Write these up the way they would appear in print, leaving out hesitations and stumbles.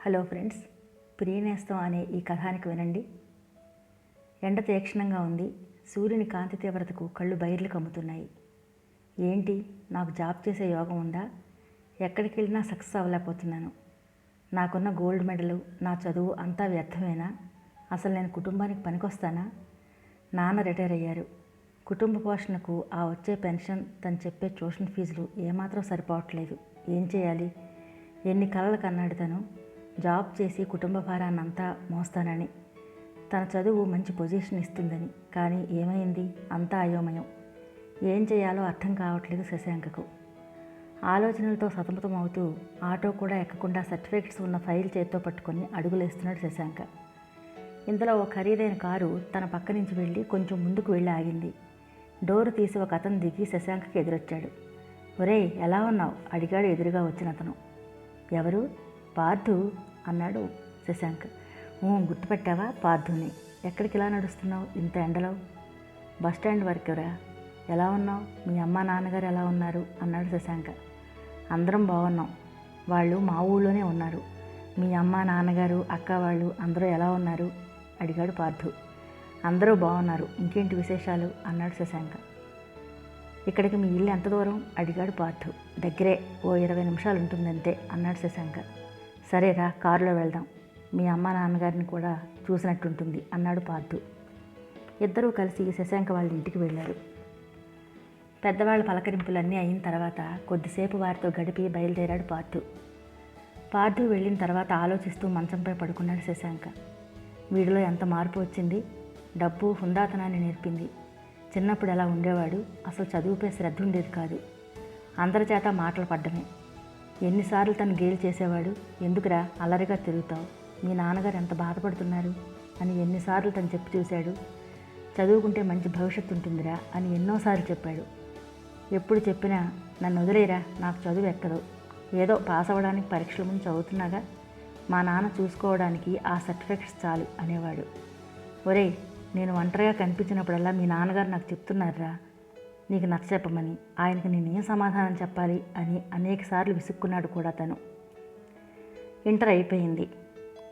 Hello friends, Priyanestham అనే ఈ కథానికి వినండి. ఎండ తీక్షణంగా ఉంది. సూర్యుని కాంతి తీవ్రతకు కళ్ళు బైర్లు కమ్ముతున్నాయి. ఏంటి, నాకు జాబ్ చేసే యోగం ఉందా? ఎక్కడికి వెళ్ళినా సక్సెస్ అవ్వలేకపోతున్నాను. నాకున్న గోల్డ్ మెడలు, నా చదువు అంతా వ్యర్థమేనా? అసలు నేను కుటుంబానికి పనికొస్తానా? నాన్న రిటైర్ అయ్యారు. కుటుంబ పోషణకు ఆ వచ్చే పెన్షన్, తను చెప్పే ట్యూషన్ ఫీజులు ఏమాత్రం సరిపోవట్లేదు. ఏం చేయాలి? ఎన్ని కలలు కన్నాడు తను. జాబ్ చేసి కుటుంబ భారాన్నంతా మోస్తానని, తన చదువు మంచి పొజిషన్ ఇస్తుందని. కానీ ఏమైంది? అంతా అయోమయం. ఏం చేయాలో అర్థం కావట్లేదు శశాంకకు. ఆలోచనలతో సతమతమవుతూ ఆటో కూడా ఎక్కకుండా సర్టిఫికెట్స్ ఉన్న ఫైల్ చేత్తో పట్టుకొని అడుగులేస్తున్నాడు శశాంక. ఇంతలో ఒక ఖరీదైన కారు తన పక్క నుంచి వెళ్ళి కొంచెం ముందుకు వెళ్ళి ఆగింది. డోరు తీసి ఒక అతను దిగి శశాంకకి ఎదురొచ్చాడు. ఒరేయ్, ఎలా ఉన్నావు? అడిగాడు ఎదురుగా వచ్చిన అతను. ఎవరు? పార్థు అన్నాడు శశాంక్. గుర్తుపెట్టావా? పార్థుని. ఎక్కడికి ఇలా నడుస్తున్నావు ఇంత ఎండలో? బస్టాండ్ వరకురా. ఎలా ఉన్నావు? మీ అమ్మ నాన్నగారు ఎలా ఉన్నారు అన్నాడు శశాంక. అందరం బాగున్నాం. వాళ్ళు మా ఊళ్ళోనే ఉన్నారు. మీ అమ్మ నాన్నగారు, అక్క వాళ్ళు అందరూ ఎలా ఉన్నారు అడిగాడు పార్థు. అందరూ బాగున్నారు. ఇంకేంటి విశేషాలు అన్నాడు శశాంక. ఇక్కడికి మీ ఇల్లు ఎంత దూరం అడిగాడు పార్థు. దగ్గరే, ఓ 20 నిమిషాలు ఉంటుందంతే అన్నాడు శశాంక. సరేరా, కారులో వెళ్దాం. మీ అమ్మ నాన్నగారిని కూడా చూసినట్టుంటుంది అన్నాడు పార్థు. ఇద్దరూ కలిసి శశాంక వాళ్ళ ఇంటికి వెళ్ళారు. పెద్దవాళ్ళ పలకరింపులన్నీ అయిన తర్వాత కొద్దిసేపు వారితో గడిపి బయలుదేరాడు పార్థు. పార్థు వెళ్ళిన తర్వాత ఆలోచిస్తూ మంచంపై పడుకున్నాడు శశాంక. వీడిలో ఎంత మార్పు వచ్చింది! డబ్బు హుందాతనాన్ని నేర్పింది. చిన్నప్పుడు ఎలా ఉండేవాడు? అసలు చదువుపై శ్రద్ధ ఉండేది కాదు. అందరి చేత మాటలు పడ్డమే. ఎన్నిసార్లు తను గేలు చేసేవాడు. ఎందుకురా అల్లరిగా తిరుగుతావు? మీ నాన్నగారు ఎంత బాధపడుతున్నారు అని ఎన్నిసార్లు తను చెప్పి చూశాడు. చదువుకుంటే మంచి భవిష్యత్తు ఉంటుందిరా అని ఎన్నోసార్లు చెప్పాడు. ఎప్పుడు చెప్పినా నన్ను వదిలేరా, నాకు చదువు ఎక్కదు, ఏదో పాస్ అవ్వడానికి పరీక్షల ముందు చదువుతున్నాగా, మా నాన్న చూసుకోవడానికి ఆ సర్టిఫికెట్స్ చాలు అనేవాడు. ఒరేయ్, నేను ఒంటరిగా కనిపించినప్పుడల్లా మీ నాన్నగారు నాకు చెప్తున్నారా నీకు నచ్చ చెప్పమని. ఆయనకు నేనేం సమాధానం చెప్పాలి అని అనేకసార్లు విసుక్కున్నాడు కూడా తను. ఇంటర్ అయిపోయింది.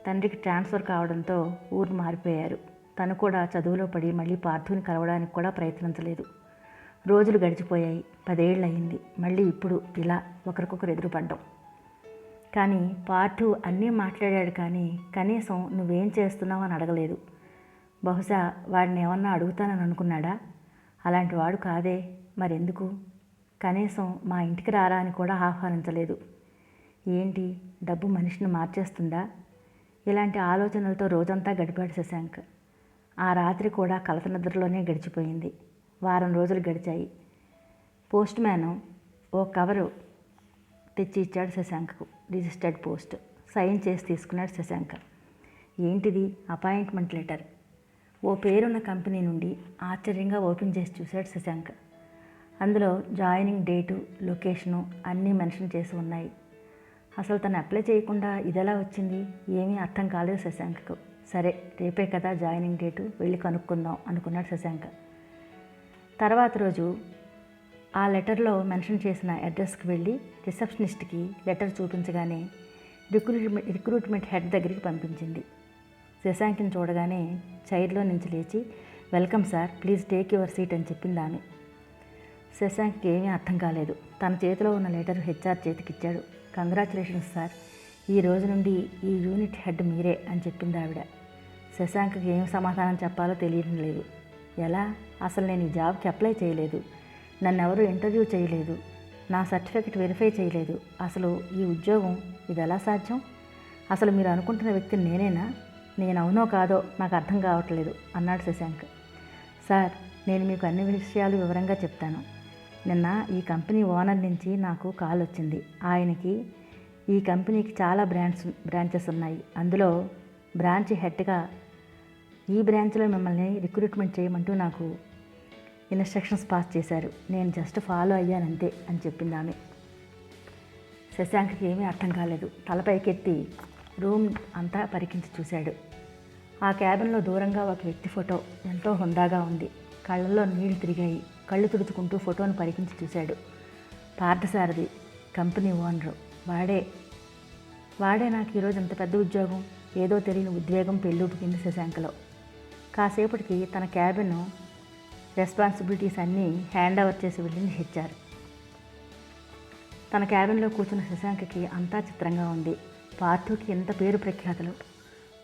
తండ్రికి ట్రాన్స్ఫర్ కావడంతో ఊరు మారిపోయారు. తను కూడా చదువులో పడి మళ్ళీ పార్థుని కలవడానికి కూడా ప్రయత్నించలేదు. రోజులు గడిచిపోయాయి. 10 ఏళ్ళు అయింది. మళ్ళీ ఇప్పుడు ఇలా ఒకరికొకరు ఎదురుపడ్డం. కానీ పార్థు అన్నీ మాట్లాడాడు, కానీ కనీసం నువ్వేం చేస్తున్నావు అని అడగలేదు. బహుశా వాడిని ఏమన్నా అడుగుతానని అనుకున్నాడా? అలాంటి వాడు కాదే. మరెందుకు? కనీసం మా ఇంటికి రారా అని కూడా ఆహ్వానించలేదు. ఏంటి, డబ్బు మనిషిని మార్చేస్తుందా? ఇలాంటి ఆలోచనలతో రోజంతా గడిపాడు శశాంక్. ఆ రాత్రి కూడా కలత నిద్రలోనే గడిచిపోయింది. వారం రోజులు గడిచాయి. పోస్ట్ మ్యాను ఓ కవరు తెచ్చి ఇచ్చాడు శశాంక్కు. Registered post. సైన్ చేసి తీసుకున్నాడు శశాంక్. ఏంటిది? Appointment letter. ఓ పేరున్న కంపెనీ నుండి. ఆశ్చర్యంగా ఓపెన్ చేసి చూశాడు శశాంక్. అందులో జాయినింగ్ డేటు, లొకేషను అన్నీ మెన్షన్ చేసి ఉన్నాయి. అసలు తను అప్లై చేయకుండా ఇదెలా వచ్చింది? ఏమీ అర్థం కాలేదు శశాంక్కు. సరే, రేపే కదా జాయినింగ్ డేటు, వెళ్ళి కనుక్కుందాం అనుకున్నాడు శశాంక్. తర్వాత రోజు ఆ లెటర్లో మెన్షన్ చేసిన అడ్రస్కి వెళ్ళి రిసెప్షనిస్ట్కి లెటర్ చూపించగానే రిక్రూట్మెంట్ హెడ్ దగ్గరికి పంపించింది. శశాంక్ని చూడగానే చైర్లో నుంచి లేచి, welcome sir, please take your seat అని చెప్పింది ఆమె. శశాంక్కి ఏమీ అర్థం కాలేదు. తన చేతిలో ఉన్న లెటర్ హెచ్ఆర్ చేతికిచ్చాడు. కంగ్రాచులేషన్స్ సార్, ఈ రోజు నుండి ఈ యూనిట్ హెడ్ మీరే అని చెప్పింది ఆవిడ. శశాంక్కి ఏం సమాధానం చెప్పాలో తెలియడం లేదు. ఎలా? అసలు నేను ఈ జాబ్కి అప్లై చేయలేదు. నన్ను ఎవరు ఇంటర్వ్యూ చేయలేదు. నా సర్టిఫికెట్ వెరిఫై చేయలేదు. అసలు ఈ ఉద్యోగం ఇది ఎలా సాధ్యం? అసలు మీరు అనుకుంటున్న వ్యక్తిని నేనేనా? నేను అవునో కాదో నాకు అర్థం కావట్లేదు అన్నాడు శశాంక్. సార్, నేను మీకు అన్ని విషయాలు వివరంగా చెప్తాను. నిన్న ఈ కంపెనీ ఓనర్ నుంచి నాకు కాల్ వచ్చింది. ఆయనకి ఈ కంపెనీకి చాలా బ్రాంచెస్ ఉన్నాయి. అందులో బ్రాంచ్ హెడ్గా ఈ బ్రాంచ్లో మిమ్మల్ని రిక్రూట్మెంట్ చేయమంటూ నాకు ఇన్స్ట్రక్షన్స్ పాస్ చేశారు. నేను జస్ట్ ఫాలో అయ్యానంతే అని చెప్పింది ఆమె. శశాంక్కి ఏమీ అర్థం కాలేదు. తలపైకెత్తి రూమ్ అంతా పరికించి చూశాడు. ఆ క్యాబిన్లో దూరంగా ఒక వ్యక్తి ఫోటో ఎంతో హుందాగా ఉంది. కళ్ళల్లో నీళ్లు తిరిగాయి. కళ్ళు తుడుచుకుంటూ ఫోటోను పరికించి చూశాడు. Parthasarathy, company owner. వాడే వాడే నాకు ఈరోజు అంత పెద్ద ఉద్యోగం, ఏదో తెలియని ఉద్వేగం పెళ్ళూపుకింది శశాంకలో. కాసేపటికి తన క్యాబిన్ రెస్పాన్సిబిలిటీస్ అన్నీ హ్యాండ్ ఓవర్ చేసి వెళ్ళింది హెచ్ఆర్. తన క్యాబిన్లో కూర్చున్న శశాంకకి అంతా చిత్రంగా ఉంది. పార్థుకి ఎంత పేరు ప్రఖ్యాతులు.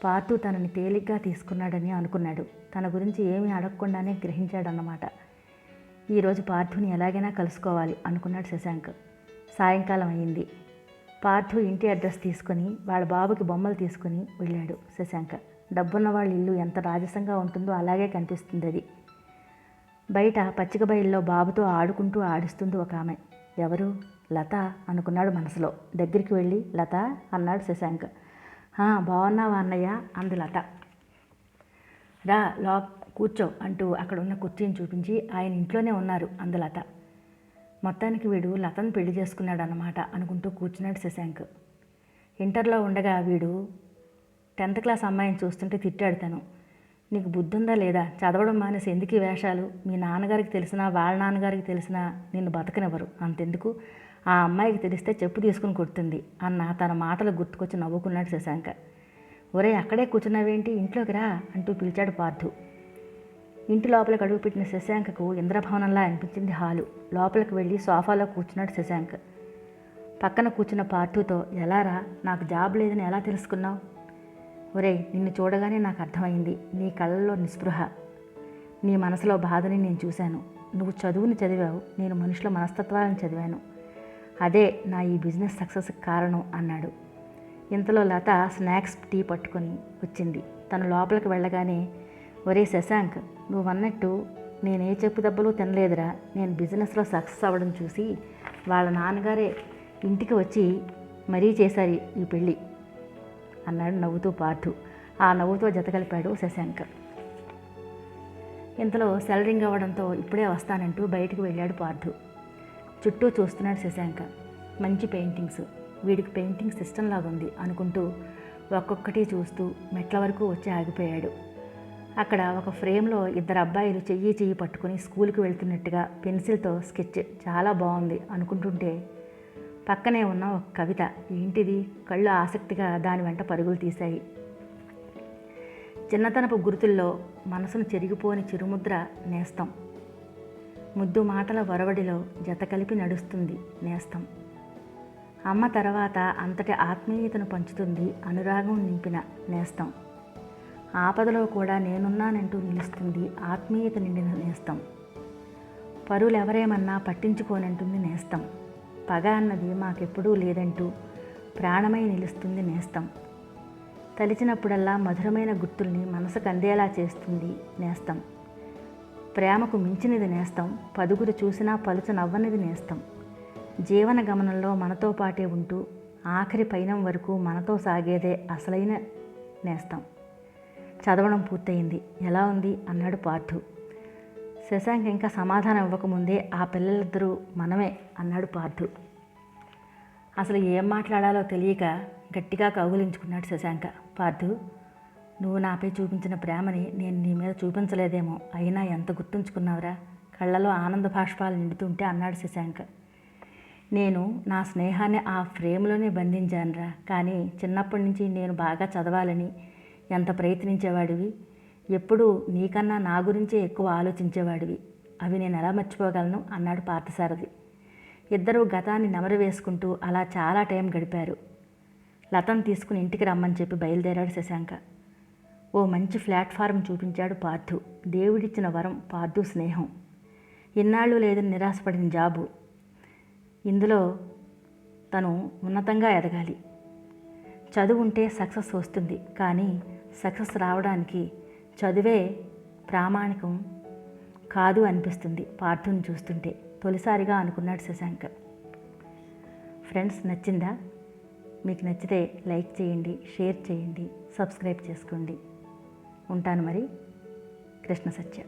పార్థు తనని తేలిగ్గా తీసుకున్నాడని అనుకున్నాడు. తన గురించి ఏమీ అడగకుండానే గ్రహించాడన్నమాట. ఈరోజు పార్థుని ఎలాగైనా కలుసుకోవాలి అనుకున్నాడు శశాంక్. సాయంకాలం అయింది. పార్థు ఇంటి అడ్రస్ తీసుకొని వాళ్ళ బాబుకి బొమ్మలు తీసుకుని వెళ్ళాడు శశాంక్. డబ్బున్న వాళ్ళ ఇల్లు ఎంత రాజసంగా ఉంటుందో అలాగే కనిపిస్తుంది అది. బయట పచ్చిక బయల్లో బాబుతో ఆడుకుంటూ ఆడిస్తుంది ఒక ఆమె. ఎవరు? లత అనుకున్నాడు మనసులో. దగ్గరికి వెళ్ళి లత అన్నాడు శశాంక్. బాగున్నావా అన్నయ్య అంది లత. రా కూర్చో అంటూ అక్కడ ఉన్న కుర్చీని చూపించి ఆయన ఇంట్లోనే ఉన్నారు అంది లత. మొత్తానికి వీడు లతను పెళ్లి చేసుకున్నాడు అన్నమాట అనుకుంటూ కూర్చున్నాడు శశాంక్. ఇంటర్లో ఉండగా వీడు 10th క్లాస్ అమ్మాయిని చూస్తుంటే తిట్టాడు తను. నీకు బుద్ధి ఉందా లేదా? చదవడం మానేసి ఎందుకు ఈ వేషాలు? మీ నాన్నగారికి తెలిసినా వాళ్ళ నాన్నగారికి తెలిసినా నిన్ను బతకనివ్వరు. అంతెందుకు, ఆ అమ్మాయికి తెలిస్తే చెప్పు తీసుకుని కొడుతుంది అన్న తన మాటలు గుర్తుకొచ్చి నవ్వుకున్నాడు శశాంక్. ఒరే అక్కడే కూర్చున్నావేంటి, ఇంట్లోకి రా అంటూ పిలిచాడు పార్థు. ఇంటి లోపలికి అడుగుపెట్టిన శశాంక్కు ఇంద్రభవనంలా అనిపించింది హాలు. లోపలికి వెళ్ళి సోఫాలో కూర్చున్నాడు శశాంక్. పక్కన కూర్చున్న పార్థుతో, ఎలారా నాకు జాబ్ లేదని ఎలా తెలుసుకున్నావు? ఒరే నిన్ను చూడగానే నాకు అర్థమైంది. నీ కళ్ళల్లో నిస్పృహ, నీ మనసులో బాధని నేను చూశాను. నువ్వు చదువుని చదివావు, నేను మనుషుల మనస్తత్వాలను చదివాను. అదే నా ఈ బిజినెస్ సక్సెస్కి కారణం అన్నాడు. ఇంతలో లత స్నాక్స్ టీ పట్టుకొని వచ్చింది. తను లోపలికి వెళ్ళగానే, ఒరే శశాంక్, నువ్వన్నట్టు నేనే చెప్పు దెబ్బలు తినలేదురా. నేను బిజినెస్లో సక్సెస్ అవ్వడం చూసి వాళ్ళ నాన్నగారే ఇంటికి వచ్చి మరీ చేశారు ఈ పెళ్ళి అన్నాడు నవ్వుతూ పార్థు. ఆ నవ్వుతో జతకలిపాడు శశాంక్. ఇంతలో సెల్ రింగ్ అవ్వడంతో ఇప్పుడే వస్తానంటూ బయటికి వెళ్ళాడు పార్థు. చుట్టూ చూస్తున్నాడు శశాంక్. మంచి పెయింటింగ్స్, వీడికి పెయింటింగ్ సిస్టమ్ లాగుంది అనుకుంటూ ఒక్కొక్కటి చూస్తూ మెట్ల వరకు వచ్చి ఆగిపోయాడు. అక్కడ ఒక ఫ్రేమ్లో 2 అబ్బాయిలు చెయ్యి పట్టుకుని స్కూల్కి వెళ్తున్నట్టుగా పెన్సిల్తో స్కెచ్ చాలా బాగుంది అనుకుంటుంటే పక్కనే ఉన్న ఒక కవిత. ఏంటిది? కళ్ళు ఆసక్తిగా దాని వెంట పరుగులు తీశాయి. చిన్నతనపు గుర్తుల్లో మనసును చెరిగిపోని చిరుముద్ర నేస్తం. ముద్దు మాటల వరవడిలో జత కలిపి నడుస్తుంది నేస్తం. అమ్మ తర్వాత అంతటి ఆత్మీయతను పంచుతుంది అనురాగం నింపిన నేస్తం. ఆపదలో కూడా నేనున్నానంటూ నిలుస్తుంది ఆత్మీయత నిండిన నేస్తం. పరులెవరేమన్నా పట్టించుకోనంటుంది నేస్తం. పగ అన్నది మాకెప్పుడూ లేదంటూ ప్రాణమై నిలుస్తుంది నేస్తం. తలిచినప్పుడల్లా మధురమైన గుర్తుల్ని మనసుకు అందేలా చేస్తుంది నేస్తం. ప్రేమకు మించినది నేస్తం. పదుగురు చూసినా పలుచు నవ్వనిది నేస్తం. జీవన గమనంలో మనతో పాటే ఉంటూ ఆఖరి పయనం వరకు మనతో సాగేదే అసలైన నేస్తం. చదవడం పూర్తయింది. ఎలా ఉంది అన్నాడు పార్థు. శశాంక్ ఇంకా సమాధానం ఇవ్వకముందే ఆ పిల్లలిద్దరూ మనమే అన్నాడు పార్థు. అసలు ఏం మాట్లాడాలో తెలియక గట్టిగా కౌగిలించుకున్నాడు శశాంక. పార్థు, నువ్వు నాపై చూపించిన ప్రేమని నేను నీ మీద చూపించలేదేమో, అయినా ఎంత గుర్తుంచుకున్నావురా? కళ్ళలో ఆనంద భాష్పాలు నిండుతుంటే అన్నాడు శశాంక్. నేను నా స్నేహాన్ని ఆ ఫ్రేమ్లోనే బంధించానురా. కానీ చిన్నప్పటి నుంచి నేను బాగా చదవాలని ఎంత ప్రయత్నించేవాడివి. ఎప్పుడూ నీకన్నా నా గురించే ఎక్కువ ఆలోచించేవాడివి. అవి నేను ఎలా మర్చిపోగలను అన్నాడు పార్థసారథి. ఇద్దరూ గతాన్ని నెమరు వేసుకుంటూ అలా చాలా టైం గడిపారు. లతను తీసుకుని ఇంటికి రమ్మని చెప్పి బయలుదేరాడు శశాంక. ఓ మంచి ప్లాట్ఫారం చూపించాడు పార్థు. దేవుడిచ్చిన వరం పార్థు స్నేహం. ఇన్నాళ్ళు లేదని నిరాశపడిన జాబు. ఇందులో తను ఉన్నతంగా ఎదగాలి. చదువు ఉంటే సక్సెస్ వస్తుంది, కానీ సక్సెస్ రావడానికి చదువే ప్రామాణికం కాదు అనిపిస్తుంది పార్థుని చూస్తుంటే తొలిసారిగా అనుకున్నాడు శశాంక్. ఫ్రెండ్స్, నచ్చిందా? మీకు నచ్చితే లైక్ చేయండి, షేర్ చేయండి, సబ్స్క్రైబ్ చేసుకోండి. ఉంటాను మరి. కృష్ణ సత్య.